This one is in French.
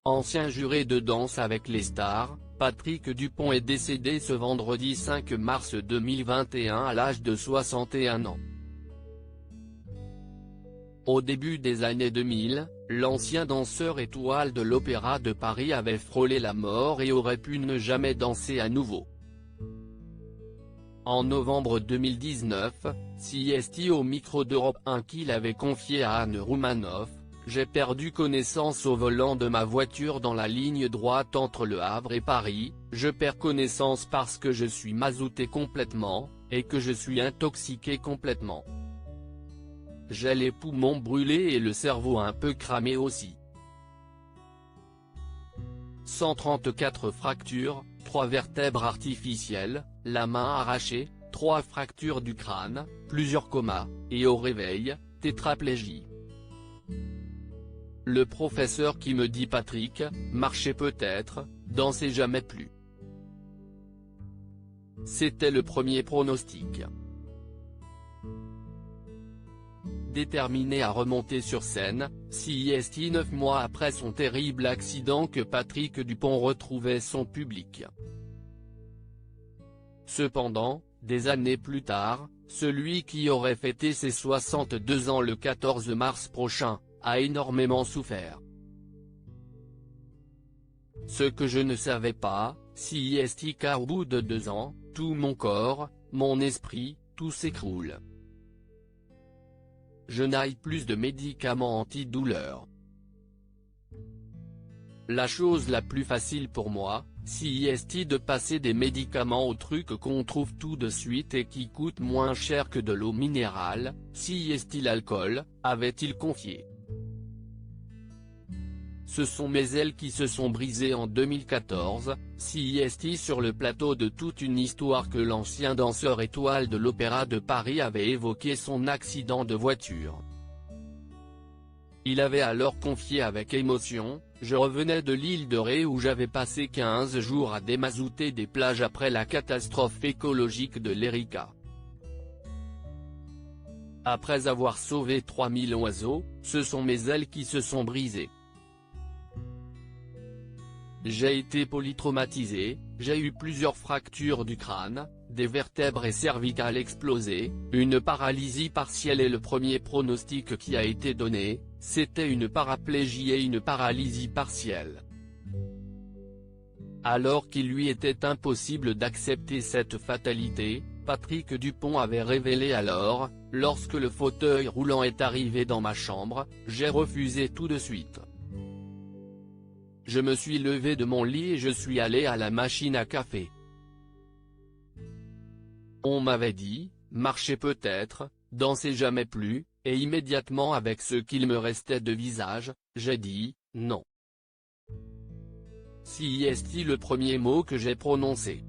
ancien juré de Danse avec les stars, Patrick Dupont est décédé ce vendredi 5 mars 2021 à l'âge de 61 ans. Au début des années 2000, l'ancien danseur étoile de l'Opéra de Paris avait frôlé la mort et aurait pu ne jamais danser à nouveau. En novembre 2019, CST au micro d'Europe 1 qu'il avait confié à Anne Roumanoff, « J'ai perdu connaissance au volant de ma voiture dans la ligne droite entre Le Havre et Paris, je perds connaissance parce que je suis mazouté complètement, et que je suis intoxiqué complètement. J'ai les poumons brûlés et le cerveau un peu cramé aussi. 134 fractures, 3 vertèbres artificielles, la main arrachée, 3 fractures du crâne, plusieurs comas, et au réveil, tétraplégie. Le professeur qui me dit Patrick, marchez peut-être, dansez jamais plus. C'était le premier pronostic. Déterminé à remonter sur scène, CST 9 mois après son terrible accident que Patrick Dupont retrouvait son public. Cependant, des années plus tard, celui qui aurait fêté ses 62 ans le 14 mars prochain, a énormément souffert. Ce que je ne savais pas, CST car au bout de 2 ans, tout mon corps, mon esprit, tout s'écroule. Je n'aille plus de médicaments antidouleurs. La chose la plus facile pour moi, CST de passer des médicaments aux trucs qu'on trouve tout de suite et qui coûtent moins cher que de l'eau minérale, CST l'alcool, avait-il confié. Ce sont mes ailes qui se sont brisées en 2014, CST sur le plateau de toute une histoire que l'ancien danseur étoile de l'Opéra de Paris avait évoqué son accident de voiture. Il avait alors confié avec émotion, « Je revenais de l'île de Ré où j'avais passé 15 jours à démazouter des plages après la catastrophe écologique de l'Erika. Après avoir sauvé 3000 oiseaux, ce sont mes ailes qui se sont brisées. J'ai été polytraumatisé, j'ai eu plusieurs fractures du crâne, des vertèbres et cervicales explosées, une paralysie partielle et le premier pronostic qui a été donné, c'était une paraplégie et une paralysie partielle. Alors qu'il lui était impossible d'accepter cette fatalité, Patrick Dupont avait révélé alors, « Lorsque le fauteuil roulant est arrivé dans ma chambre, j'ai refusé tout de suite. Je me suis levé de mon lit et je suis allé à la machine à café. On m'avait dit, marchez peut-être, dansez jamais plus, et immédiatement avec ce qu'il me restait de visage, j'ai dit, non. CST le premier mot que j'ai prononcé.